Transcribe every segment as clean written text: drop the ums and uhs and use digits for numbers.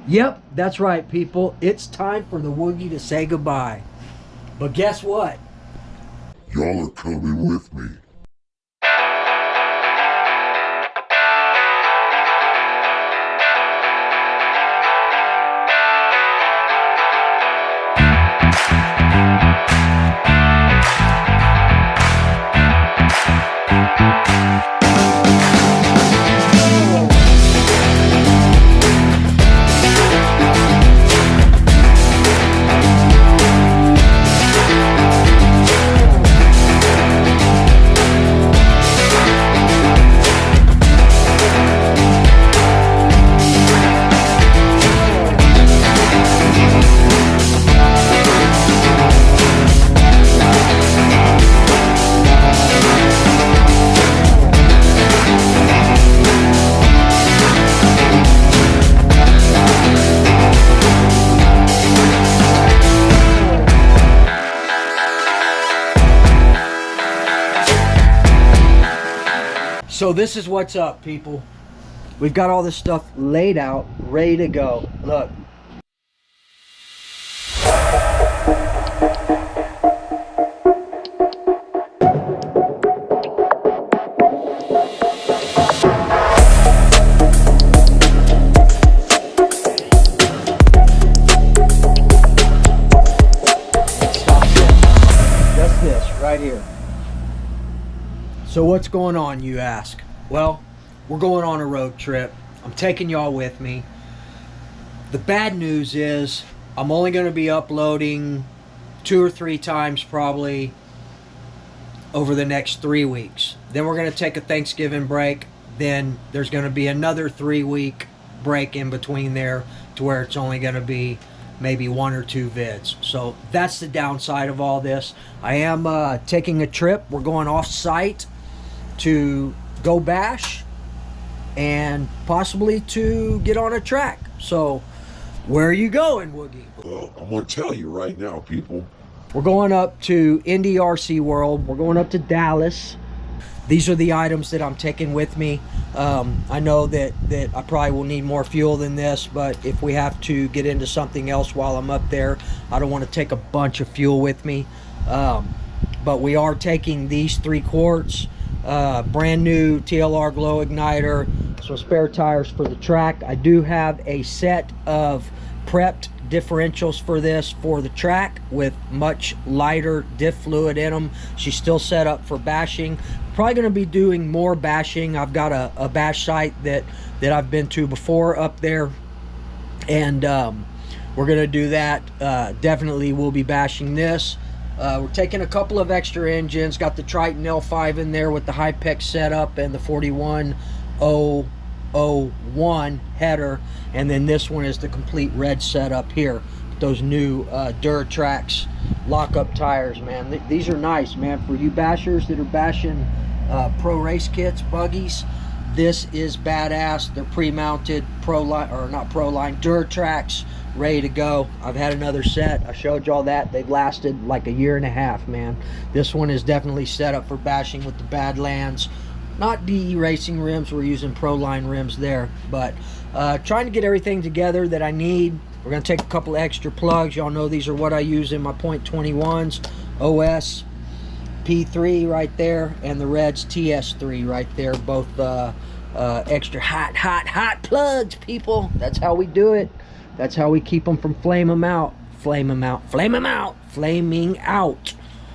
Yep, that's right, people. It's time for the Woogie to say goodbye. But guess what? Y'all are coming with me. So this is what's up, people. We've got all this stuff laid out, ready to go. Look. Stop this. Just this right here. So what's going on, you ask? Well, we're going on a road trip. I'm taking y'all with me. The bad news is I'm only going to be uploading 2 or 3 times probably over the next 3 weeks. Then we're going to take a Thanksgiving break. Then there's going to be another 3-week break in between there to where it's only going to be maybe 1 or 2 vids. So that's the downside of all this. I am taking a trip. We're going off site to go bash and possibly to get on a track. So where are you going, Woogie? Well, I'm gonna tell you right now, people. We're going up to Indy RC World. We're going up to Dallas. These are the items that I'm taking with me. I know that I probably will need more fuel than this, but if we have to get into something else while I'm up there, I don't want to take a bunch of fuel with me. But we are taking these 3 quarts, brand new TLR glow igniter, some spare tires for the track. I do have a set of prepped differentials for this for the track with much lighter diff fluid in them. She's still set up for bashing. Probably going to be doing more bashing. I've got a bash site that I've been to before up there, and we're going to do that. Definitely will be bashing this. We're taking a couple of extra engines. Got the Triton L5 in there with the Hypex setup and the 41001 header, and then this one is the complete red setup here with those new Duratrax lockup tires, man. These are nice, man, for you bashers that are bashing pro race kits, buggies. This is badass. They're pre-mounted pro line, or not pro line, Duratrax, ready to go. I've had another set. I showed y'all that. They've lasted like a year and a half, man. This one is definitely set up for bashing with the Badlands. Not DE Racing rims. We're using pro line rims there, but trying to get everything together that I need. We're going to take a couple extra plugs. Y'all know these are what I use in my .21s. OS P3 right there, and the Reds TS3 right there. Both extra hot plugs, people. That's how we do it. That's how we keep them from flaming out. Flaming out.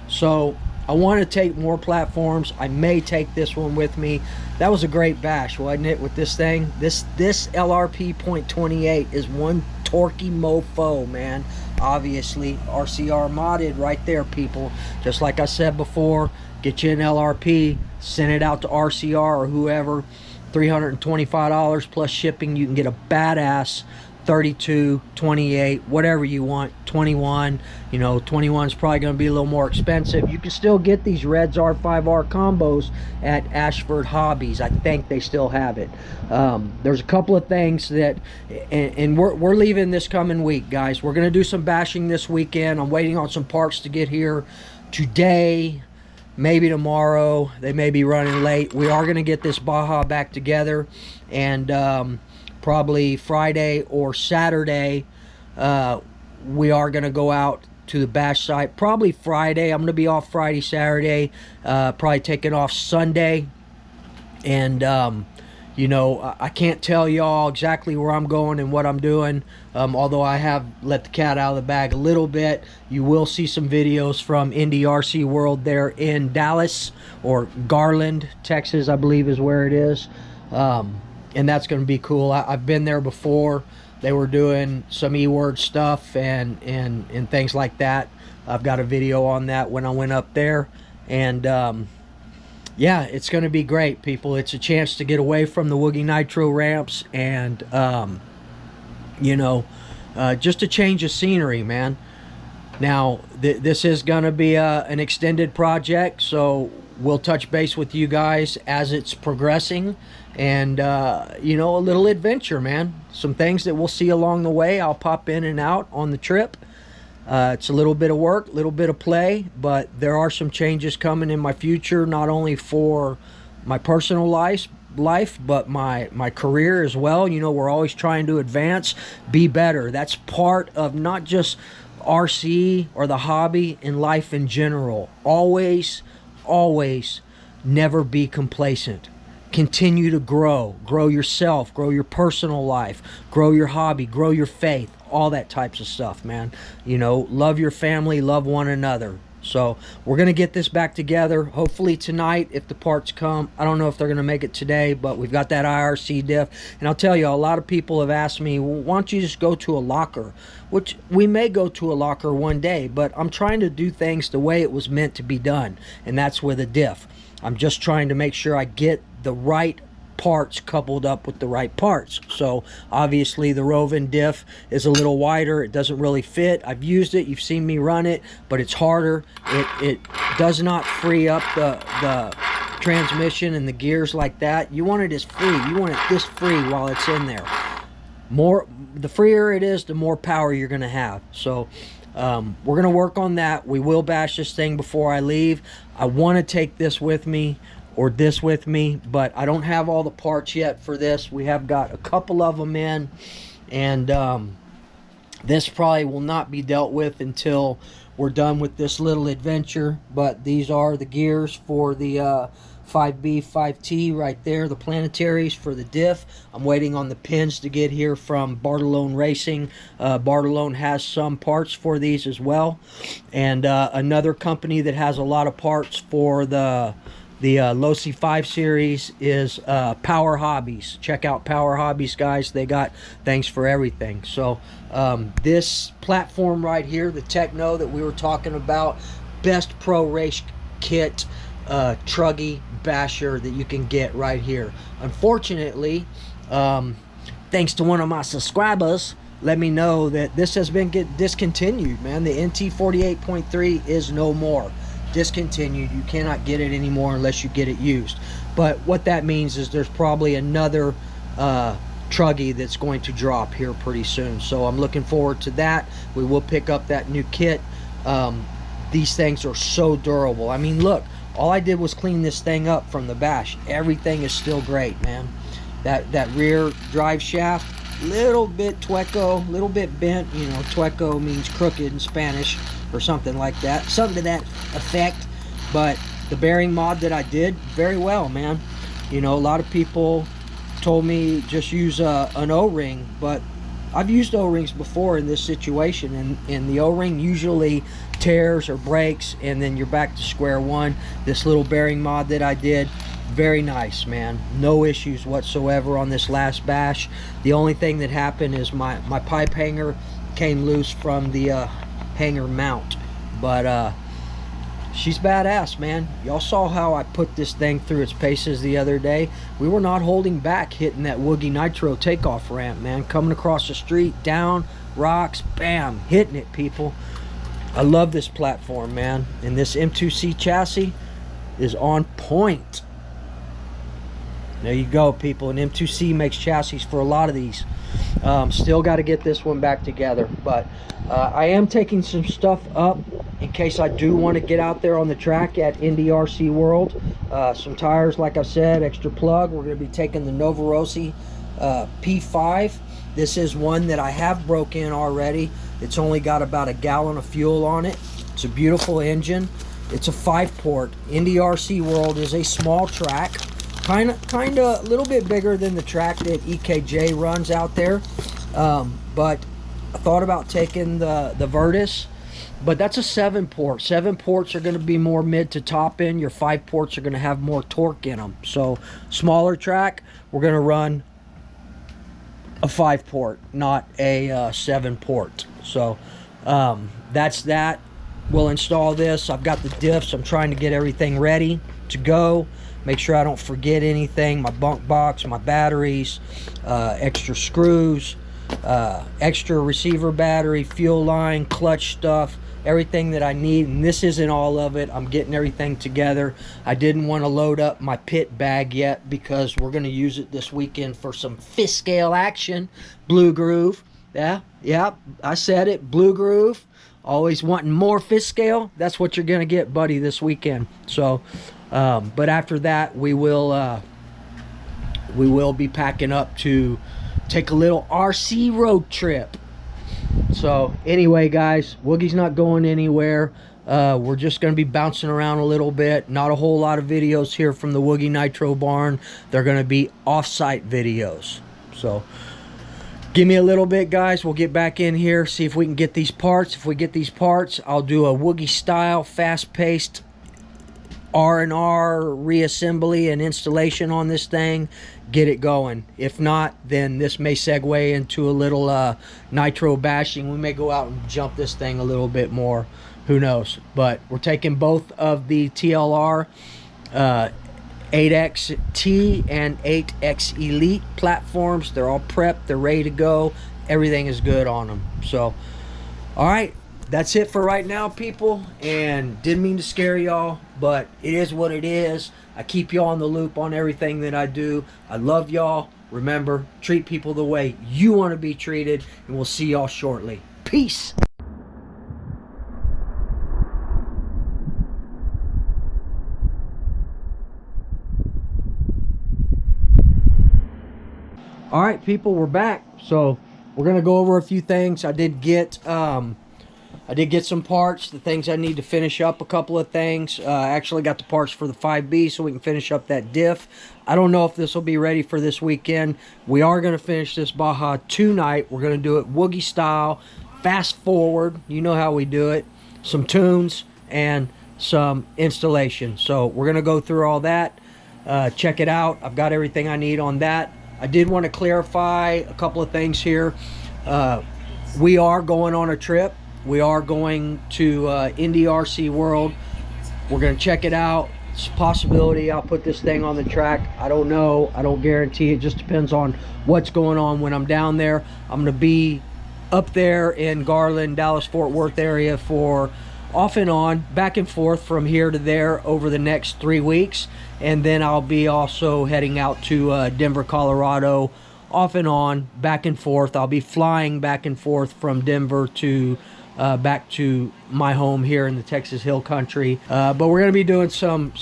So I want to take more platforms. I may take this one with me. That was a great bash, wasn't it, with this thing? This LRP .28 is one torquey mofo, man. Obviously, RCR modded right there, people. Just like I said before, get you an LRP, send it out to RCR or whoever. $325 plus shipping. You can get a badass 32, 28, whatever you want, 21. You know, 21 is probably going to be a little more expensive. You can still get these Reds R5R combos at Ashford Hobbies. I think they still have it. There's a couple of things that, and we're leaving this coming week, guys. We're going to do some bashing this weekend. I'm waiting on some parts to get here today, maybe tomorrow. They may be running late. We are going to get this Baja back together, and probably Friday or Saturday. We are going to go out to the bash site, probably Friday. I'm going to be off Friday, Saturday, probably taking off Sunday. And you know, I can't tell y'all exactly where I'm going and what I'm doing, although I have let the cat out of the bag a little bit. You will see some videos from Indy RC World there in Dallas, or Garland, Texas, I believe is where it is. And that's going to be cool. I've been there before. They were doing some E-word stuff and things like that. I've got a video on that when I went up there. And yeah, it's going to be great, people. It's a chance to get away from the Woogie Nitro ramps and, you know, just a change of scenery, man. Now, this is going to be an extended project, so we'll touch base with you guys as it's progressing. And, you know, a little adventure, man. Some things that we'll see along the way. I'll pop in and out on the trip. It's a little bit of work, a little bit of play, but there are some changes coming in my future, not only for my personal life, but my career as well. You know, we're always trying to advance, be better. That's part of not just RC or the hobby, in life in general. Always never be complacent. Continue to grow yourself, grow your personal life, grow your hobby, grow your faith, all that types of stuff, man. You know, love your family, love one another. So we're gonna get this back together hopefully tonight if the parts come. I don't know if they're gonna make it today, but we've got that IRC diff. And I'll tell you, a lot of people have asked me, well, why don't you just go to a locker? Which we may go to a locker one day, but I'm trying to do things the way it was meant to be done, and that's with a diff. I'm just trying to make sure I get the right parts coupled up with the right parts. So obviously the Rovin diff is a little wider. It doesn't really fit. I've used it. You've seen me run it, but it's harder. It does not free up the transmission and the gears like that. You want it as free. You want it this free while it's in there. The freer it is, the more power you're going to have. So we're going to work on that. We will bash this thing before I leave. I want to take this with me, or this with me, but I don't have all the parts yet for this. We have got a couple of them in, and this probably will not be dealt with until we're done with this little adventure. But these are the gears for the 5B, 5T right there, the planetaries for the diff. I'm waiting on the pins to get here from Bartolone Racing. Bartolone has some parts for these as well. And another company that has a lot of parts for the Losi 5 series is Power Hobbies. Check out Power Hobbies, guys. They got things for everything. So this platform right here, the Techno that we were talking about, best pro race kit truggy basher that you can get right here. Unfortunately, thanks to one of my subscribers, let me know that this has been discontinued, man. The NT 48.3 is no more. Discontinued. You cannot get it anymore unless you get it used. But what that means is there's probably another truggy that's going to drop here pretty soon. So I'm looking forward to that. We will pick up that new kit. These things are so durable. I mean, look, all I did was clean this thing up from the bash. Everything is still great, man. That rear drive shaft, little bit tueco, little bit bent. You know, tueco means crooked in Spanish or something like that, something to that effect. But the bearing mod that I did, very well, man. You know, a lot of people told me just use an O-ring, but I've used O-rings before in this situation, and the O-ring usually tears or breaks, and then you're back to square one. This little bearing mod that I did, very nice, man. No issues whatsoever on this last bash. The only thing that happened is my pipe hanger came loose from the hanger mount, but she's badass, man. Y'all saw how I put this thing through its paces the other day. We were not holding back hitting that Woogie Nitro takeoff ramp, man. Coming across the street, down rocks, bam, hitting it, people. I love this platform, man, and this M2C chassis is on point. There you go, people. And M2C makes chassis for a lot of these. Still got to get this one back together, but I am taking some stuff up in case I do want to get out there on the track at Indy RC World. Some tires, like I said, extra plug. We're going to be taking the Novorossi P5. This is one that I have broke in already. It's only got about a gallon of fuel on it. It's a beautiful engine. It's a 5-port. Indy RC World is a small track, kind of a little bit bigger than the track that EKJ runs out there. But I thought about taking the Virtus, but that's a 7-port. 7 ports are going to be more mid to top end. Your 5 ports are going to have more torque in them. So smaller track, we're going to run a 5-port, not a 7-port. So that's that. We'll install this. I've got the diffs. I'm trying to get everything ready to go. Make sure I don't forget anything. My bunk box, my batteries, extra screws, extra receiver battery, fuel line, clutch stuff, everything that I need. And this isn't all of it. I'm getting everything together. I didn't want to load up my pit bag yet because we're going to use it this weekend for some fifth scale action. Blue Groove. Yeah, I said it. Blue Groove. Always wanting more fifth scale. That's what you're going to get, buddy, this weekend. So, but after that, we will be packing up to take a little RC road trip. So anyway, guys, Woogie's not going anywhere. We're just going to be bouncing around a little bit. Not a whole lot of videos here from the Woogie Nitro barn. They're going to be off-site videos. So give me a little bit, guys. We'll get back in here, see if we can get these parts. If we get these parts, I'll do a Woogie style, fast-paced R&R reassembly and installation on this thing. Get it going. If not, then this may segue into a little nitro bashing. We may go out and jump this thing a little bit more. Who knows? But we're taking both of the TLR 8XT and 8X Elite platforms. They're all prepped. They're ready to go. Everything is good on them. So, all right. That's it for right now, people. And didn't mean to scare y'all, but it is what it is. I keep y'all in the loop on everything that I do. I love y'all. Remember, treat people the way you want to be treated. And we'll see y'all shortly. Peace. All right, people, we're back. So we're gonna go over a few things. I did get some parts, the things I need to finish up a couple of things. I actually got the parts for the 5B so we can finish up that diff. I don't know if this will be ready for this weekend. We are gonna finish this Baja tonight. We're gonna do it Woogie style, fast forward. You know how we do it. Some tunes and some installation. So we're gonna go through all that. Check it out. I've got everything I need on that. I did want to clarify a couple of things here. We are going on a trip. We are going to Indy RC World. We're going to check it out. It's a possibility I'll put this thing on the track. I don't know. I don't guarantee. It just depends on what's going on when I'm down there. I'm going to be up there in Garland, Dallas-Fort Worth area for off and on, back and forth from here to there over the next 3 weeks. And then I'll be also heading out to Denver, Colorado, off and on, back and forth. I'll be flying back and forth from Denver to back to my home here in the Texas Hill Country. But we're going to be doing some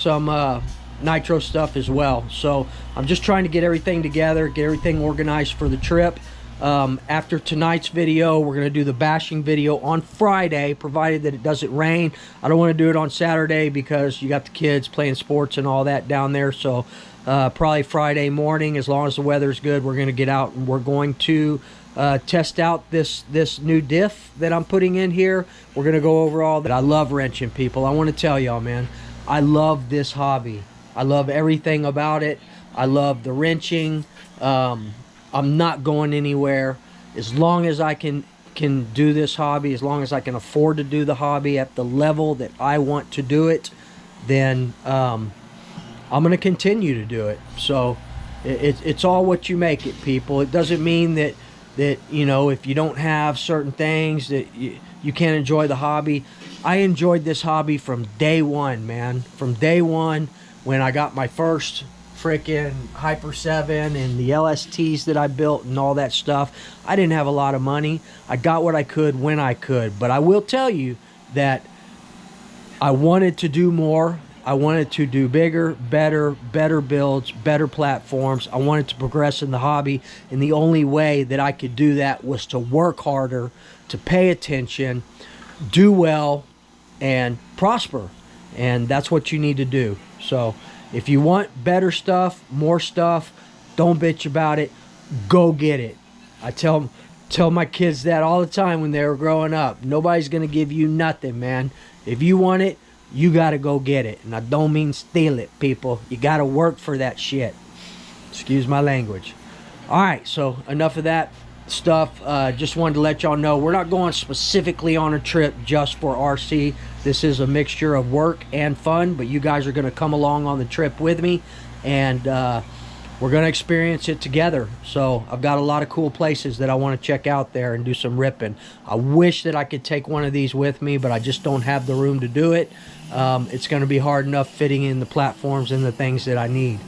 nitro stuff as well. So I'm just trying to get everything together, get everything organized for the trip. After tonight's video, we're going to do the bashing video on Friday, provided that it doesn't rain. I don't want to do it on Saturday because you got the kids playing sports and all that down there. So probably Friday morning, as long as the weather's good, we're going to get out and we're going to test out this new diff that I'm putting in here. We're going to go over all that. I love wrenching, people. I want to tell y'all, man, I love this hobby. I love everything about it. I love the wrenching. I'm not going anywhere as long as I can do this hobby, as long as I can afford to do the hobby at the level that I want to do it, then I'm going to continue to do it. So it's all what you make it, people. It doesn't mean that you know, if you don't have certain things that you can't enjoy the hobby. I enjoyed this hobby from day one, man. From day one when I got my first freaking Hyper 7 and the LSTs that I built and all that stuff. I didn't have a lot of money. I got what I could when I could. But I will tell you that I wanted to do more. I wanted to do bigger, better builds, better platforms. I wanted to progress in the hobby, and the only way that I could do that was to work harder, to pay attention, do well, and prosper. And that's what you need to do. So if you want better stuff, more stuff, don't bitch about it. Go get it. I tell my kids that all the time when they were growing up. Nobody's gonna give you nothing, man. If you want it, you gotta go get it. And I don't mean steal it, people. You gotta work for that shit. Excuse my language. All right, so enough of that stuff. Just wanted to let y'all know we're not going specifically on a trip just for RC. This is a mixture of work and fun, but you guys are going to come along on the trip with me, and we're going to experience it together. So I've got a lot of cool places that I want to check out there and do some ripping. I wish that I could take one of these with me, but I just don't have the room to do it. It's going to be hard enough fitting in the platforms and the things that I need.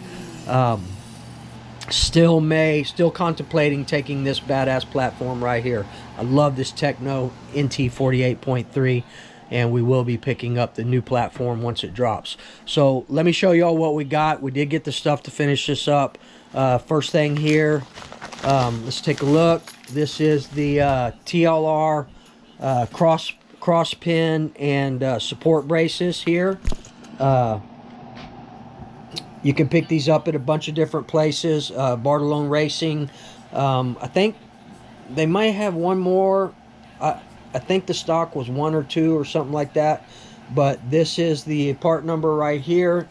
Still contemplating taking this badass platform right here. I love this Techno NT 48.3, and we will be picking up the new platform once it drops. So let me show y'all what we got. We did get the stuff to finish this up. First thing here, let's take a look. This is the TLR cross pin and support braces here. You can pick these up at a bunch of different places. Bartolone Racing. I think they might have one more. I think the stock was 1 or 2 or something like that. But this is the part number right here.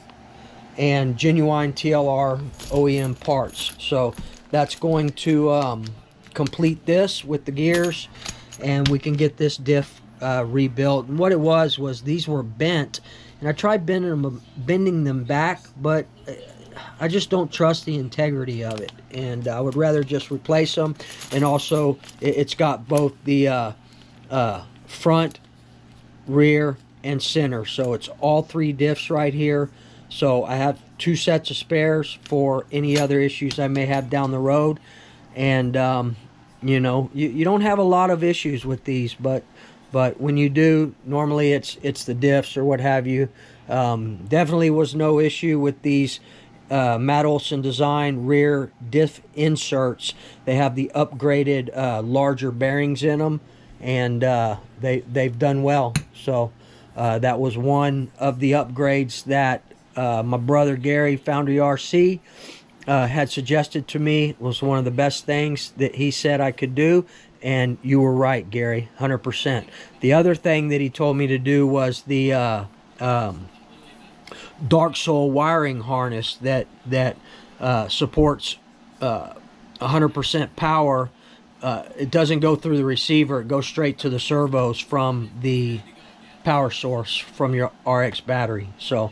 And genuine TLR OEM parts. So that's going to complete this with the gears. And we can get this diff rebuilt. And what it was these were bent. And I tried bending them back, but I just don't trust the integrity of it. And I would rather just replace them. And also, it's got both the front, rear, and center. So it's all 3 diffs right here. So I have 2 sets of spares for any other issues I may have down the road. And, you know, you don't have a lot of issues with these, but when you do, normally it's the diffs or what have you. Definitely was no issue with these Matt Olson Design rear diff inserts. They have the upgraded larger bearings in them, and they've done well. So that was one of the upgrades that my brother Gary, Foundry RC, had suggested to me. It was one of the best things that he said I could do. And you were right, Gary, 100%. The other thing that he told me to do was the Dark Soul wiring harness that supports 100% power. It doesn't go through the receiver. It goes straight to the servos from the power source from your RX battery. So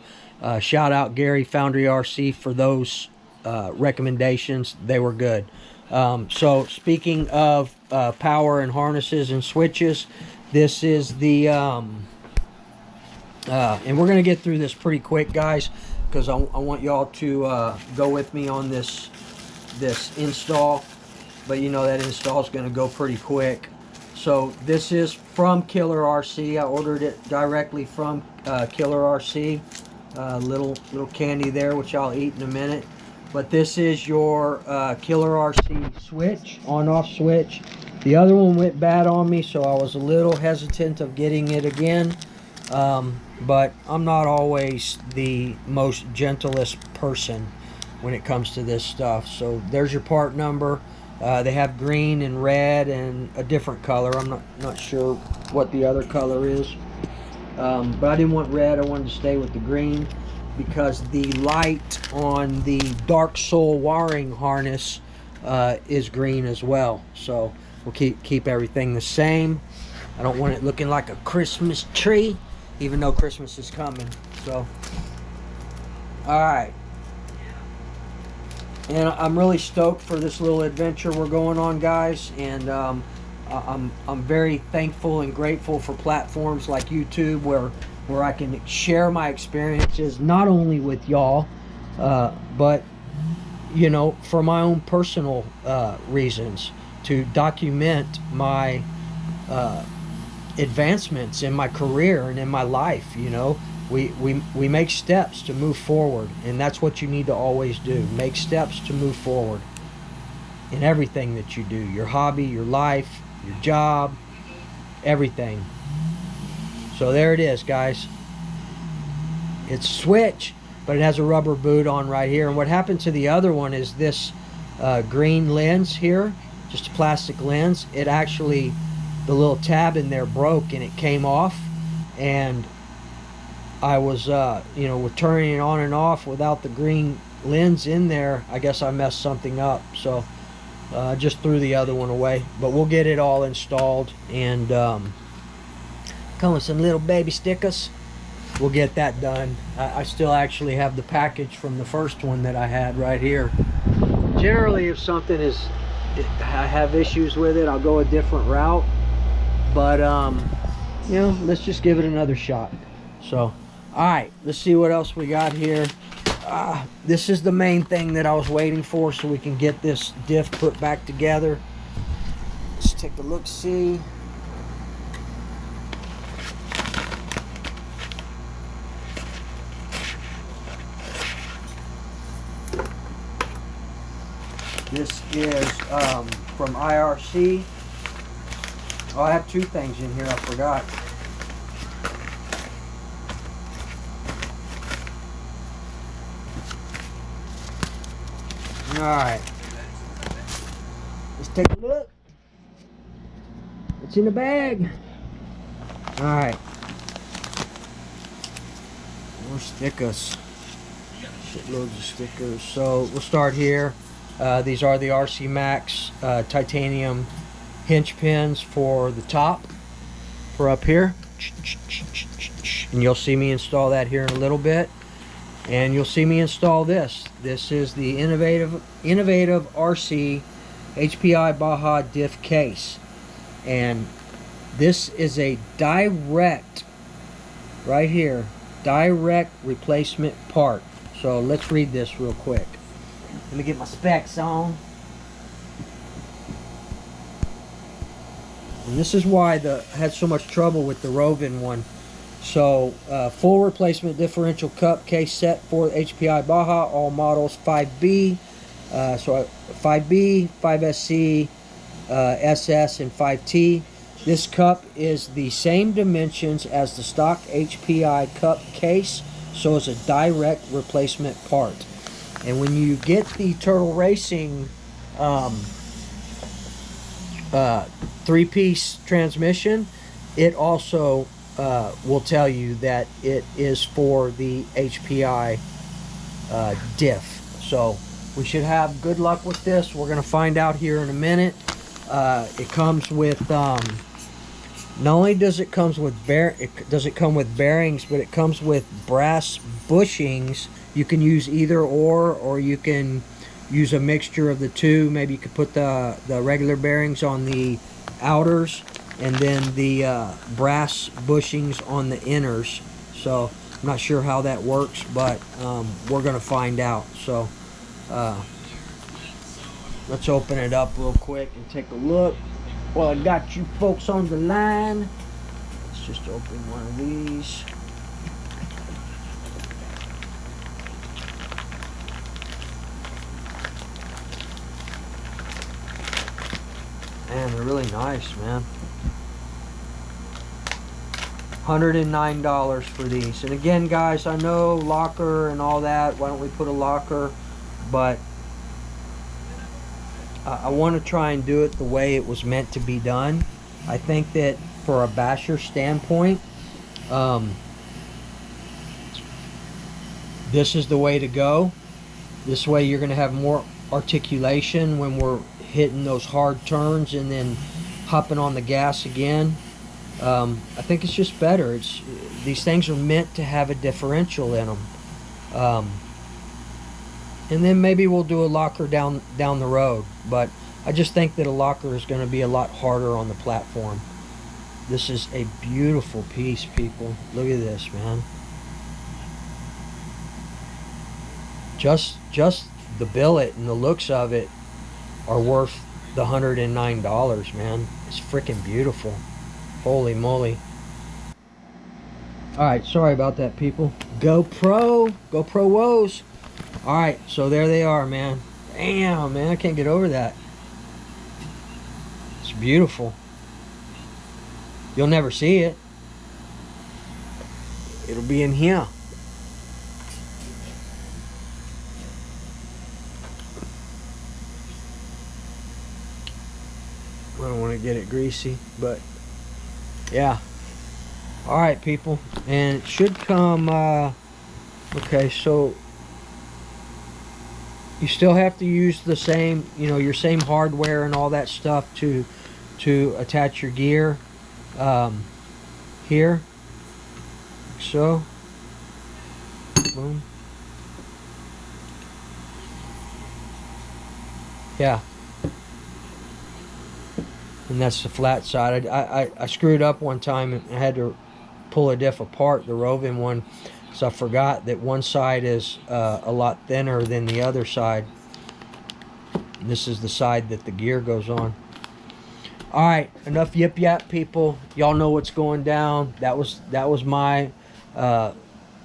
shout out Gary, Foundry RC, for those recommendations. They were good. So speaking of power and harnesses and switches, this is the and we're gonna get through this pretty quick, guys, because I want y'all to go with me on this install. But you know that install is gonna go pretty quick. So this is from Killer RC. I ordered it directly from Killer RC. Little candy there, which I'll eat in a minute. But this is your Killer RC switch, on-off switch. The other one went bad on me, so I was a little hesitant of getting it again. But I'm not always the most gentlest person when it comes to this stuff. So there's your part number. They have green and red and a different color. I'm not sure what the other color is. But I didn't want red. I wanted to stay with the green, because the light on the Dark Soul wiring harness is green as well. So we'll keep everything the same. I don't want it looking like a Christmas tree, even though Christmas is coming. So, all right. And I'm really stoked for this little adventure we're going on, guys. And I'm very thankful and grateful for platforms like YouTube where I can share my experiences, not only with y'all, but, you know, for my own personal reasons, to document my advancements in my career and in my life, you know. we make steps to move forward, and that's what you need to always do. Make steps to move forward in everything that you do, your hobby, your life, your job, everything. So there it is, guys. It's Switch, but it has a rubber boot on right here. And what happened to the other one is this green lens here, just a plastic lens. It actually, the little tab in there broke and it came off, and I was you know, with turning it on and off without the green lens in there, I guess I messed something up. So just threw the other one away, but we'll get it all installed, and come with some little baby stickers. We'll get that done. I still actually have the package from the first one that I had right here. Generally, if something is, I have issues with it, I'll go a different route, but you know, let's just give it another shot. So all right, let's see what else we got here. This is the main thing that I was waiting for, so we can get this diff put back together. Let's take a look, see. This is from IRC. Oh, I have two things in here, I forgot. Alright, let's take a look. It's in the bag. Alright, more stickers, shitloads of stickers. So we'll start here. These are the RC Max titanium hinge pins for the top, for up here, and you'll see me install that here in a little bit. And you'll see me install this. This is the innovative RC HPI Baja diff case, and this is a direct, right here, direct replacement part. So let's read this real quick. Let me get my specs on. And this is why I had so much trouble with the Rovin one. So, full replacement differential cup case set for HPI Baja, all models 5B, so 5B, 5SC, SS, and 5T. This cup is the same dimensions as the stock HPI cup case, so it's a direct replacement part. And when you get the Turtle Racing three-piece transmission, it also will tell you that it is for the HPI diff. So we should have good luck with this. We're going to find out here in a minute. It comes with not only does it come with bearings, but it comes with brass bushings. You can use either or you can use a mixture of the two. Maybe you could put the regular bearings on the outers and then the brass bushings on the inners. So I'm not sure how that works, but we're gonna find out. So let's open it up real quick and take a look. Well, I got you folks on the line. Let's just open one of these. Man, they're really nice, man. $109 for these. And again, guys, I know locker and all that. Why don't we put a locker? But I want to try and do it the way it was meant to be done. I think that for a basher standpoint, this is the way to go. This way you're going to have more articulation when we're hitting those hard turns and then hopping on the gas again. I think it's just better. These things are meant to have a differential in them. And then maybe we'll do a locker down the road, but I just think that a locker is going to be a lot harder on the platform. This is a beautiful piece, people. Look at this, man. Just the billet and the looks of it are worth the $109, man. It's freaking beautiful. Holy moly. All right, sorry about that, people. GoPro woes. All right, so there they are, man. Damn, man, I can't get over that. It's beautiful. You'll never see it. It'll be in here. I don't want to get it greasy, but yeah. All right, people, and it should come. Okay, so you still have to use the same, you know, your same hardware and all that stuff to attach your gear here. So, boom. Yeah. And that's the flat side. I screwed up one time and I had to pull a diff apart, the Rovin one, so I forgot that one side is a lot thinner than the other side. And this is the side that the gear goes on. All right, enough yip yap, people. Y'all know what's going down. That was my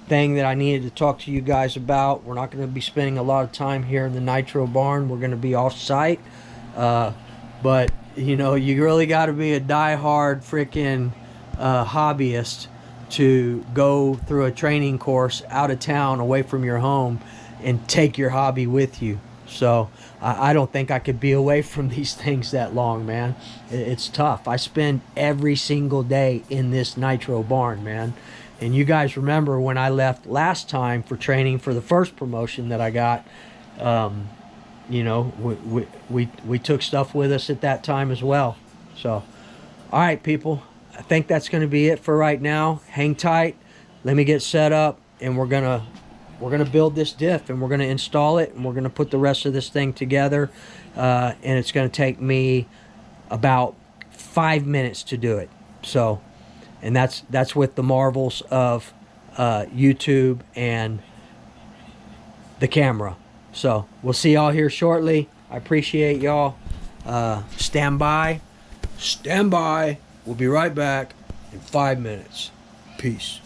thing that I needed to talk to you guys about. We're not going to be spending a lot of time here in the Nitro barn. We're going to be off site, but you know, you really got to be a die-hard freaking hobbyist to go through a training course out of town, away from your home, and take your hobby with you. So I don't think I could be away from these things that long, man. It's tough. I spend every single day in this Nitro barn, man. And you guys remember when I left last time for training for the first promotion that I got, you know, we took stuff with us at that time as well. So, all right, people, I think that's going to be it for right now. Hang tight. Let me get set up, and we're gonna build this diff, and we're gonna install it, and we're gonna put the rest of this thing together. And it's gonna take me about 5 minutes to do it. So, and that's with the marvels of YouTube and the camera. So we'll see y'all here shortly. I appreciate y'all. Stand by. We'll be right back in 5 minutes. Peace.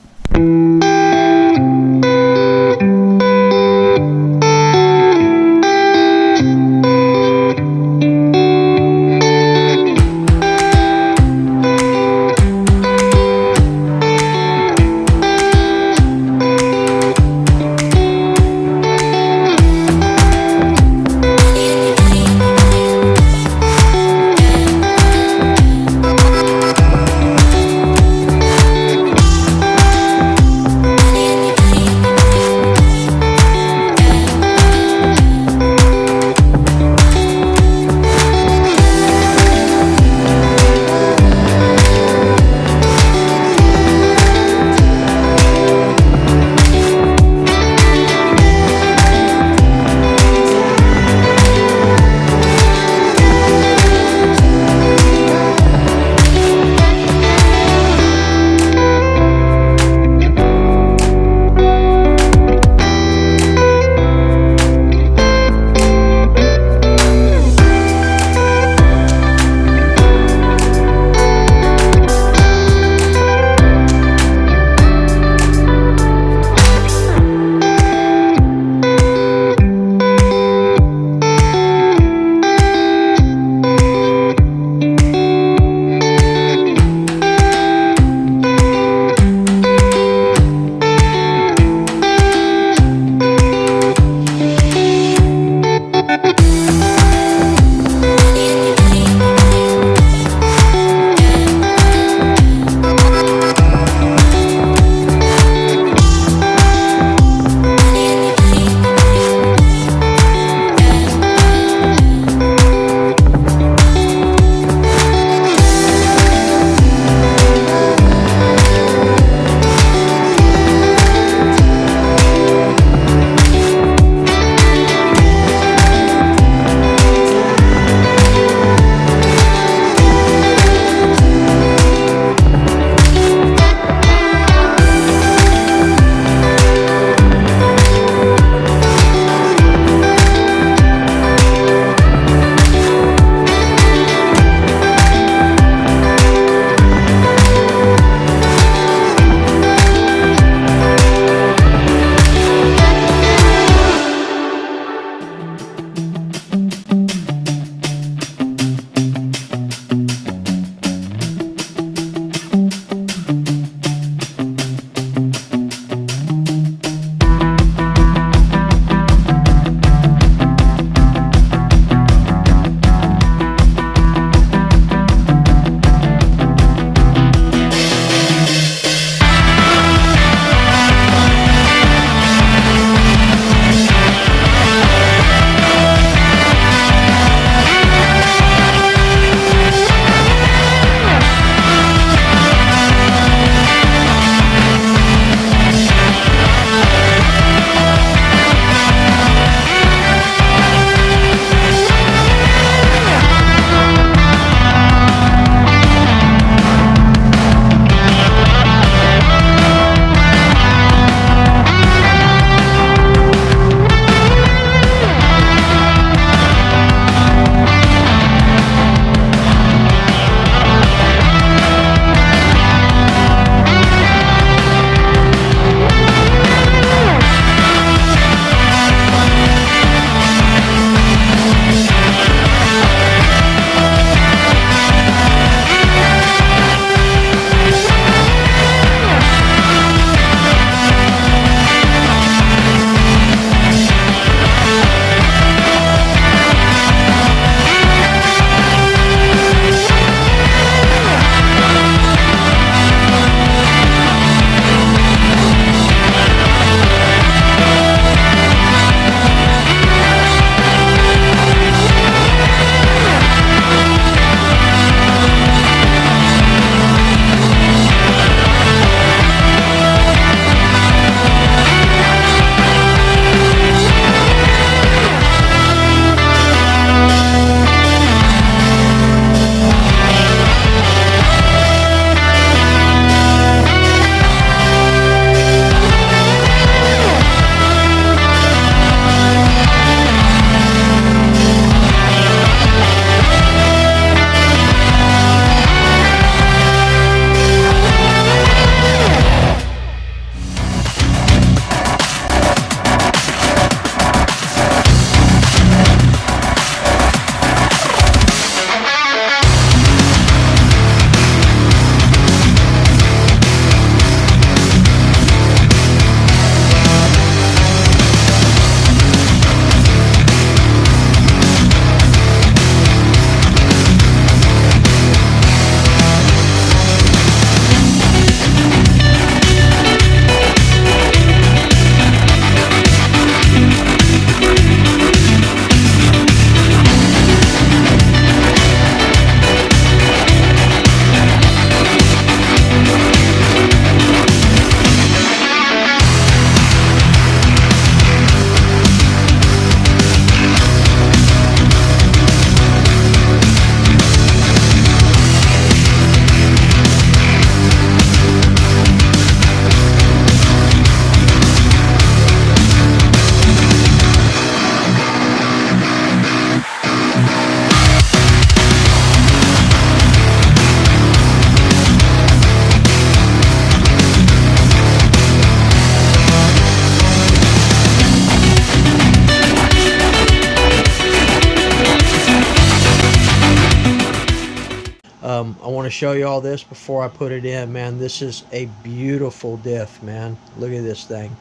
I want to show you all this before I put it in, man. This is a beautiful diff, man. Look at this thing.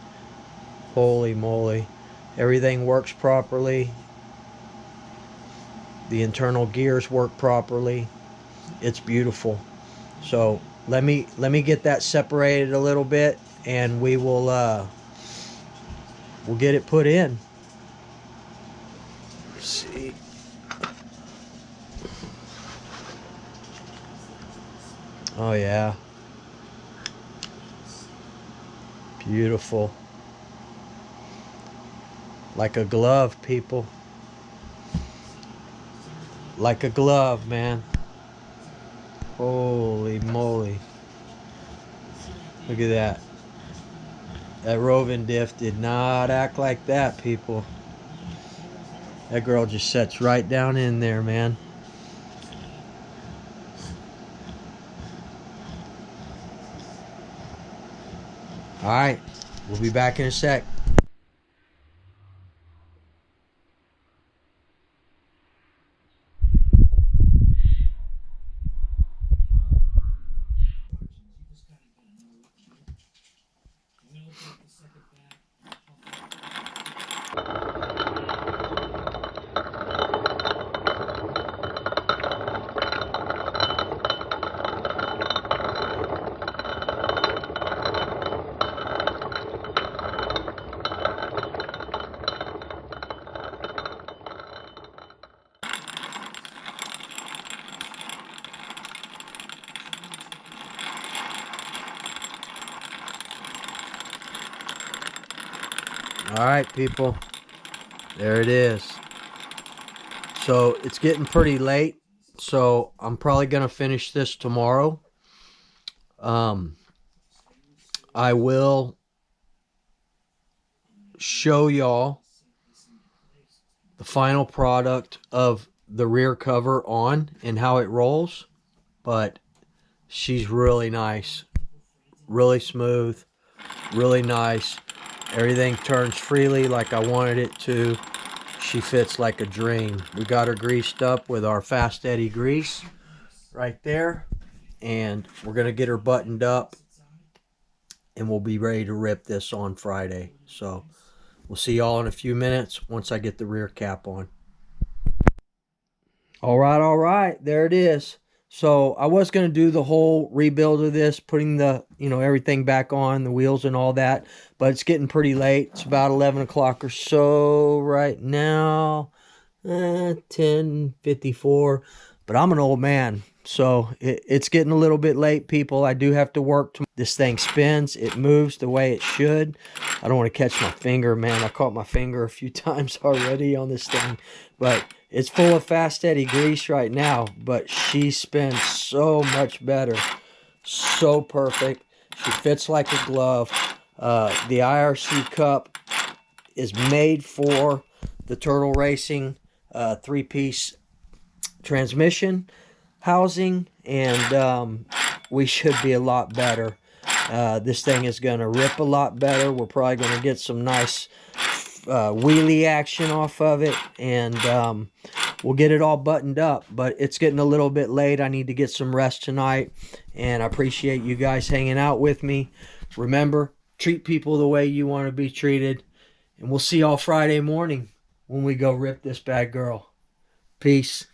Holy moly. Everything works properly. The internal gears work properly. It's beautiful. So let me get that separated a little bit, and we will we'll get it put in. Let's see. Oh yeah. Beautiful. Like a glove, people. Like a glove, man. Holy moly. Look at that. That roving diff did not act like that, people. That girl just sets right down in there, man. Alright, we'll be back in a sec. Alright, people. There it is. So it's getting pretty late, so I'm probably gonna finish this tomorrow. I will show y'all the final product of the rear cover on and how it rolls, but she's really nice, really smooth, really nice. Everything turns freely like I wanted it to. She fits like a dream. We got her greased up with our Fast Eddie grease right there, and we're gonna get her buttoned up, and we'll be ready to rip this on Friday. So we'll see y'all in a few minutes once I get the rear cap on. All right, there it is. So I was going to do the whole rebuild of this, putting the, everything back on, the wheels and all that, but it's getting pretty late. It's about 11 o'clock or so right now, 10:54, but I'm an old man, so it's getting a little bit late, people. I do have to work. This thing spins. It moves the way it should. I don't want to catch my finger, man. I caught my finger a few times already on this thing, but it's full of Fast Eddie grease right now, but she spins so much better. So perfect. She fits like a glove. The IRC cup is made for the Turtle Racing 3-piece transmission housing, and we should be a lot better. This thing is going to rip a lot better. We're probably going to get some nice wheelie action off of it, and we'll get it all buttoned up. But it's getting a little bit late. I need to get some rest tonight, and I appreciate you guys hanging out with me. Remember, treat people the way you want to be treated, and we'll see y'all Friday morning when we go rip this bad girl. Peace.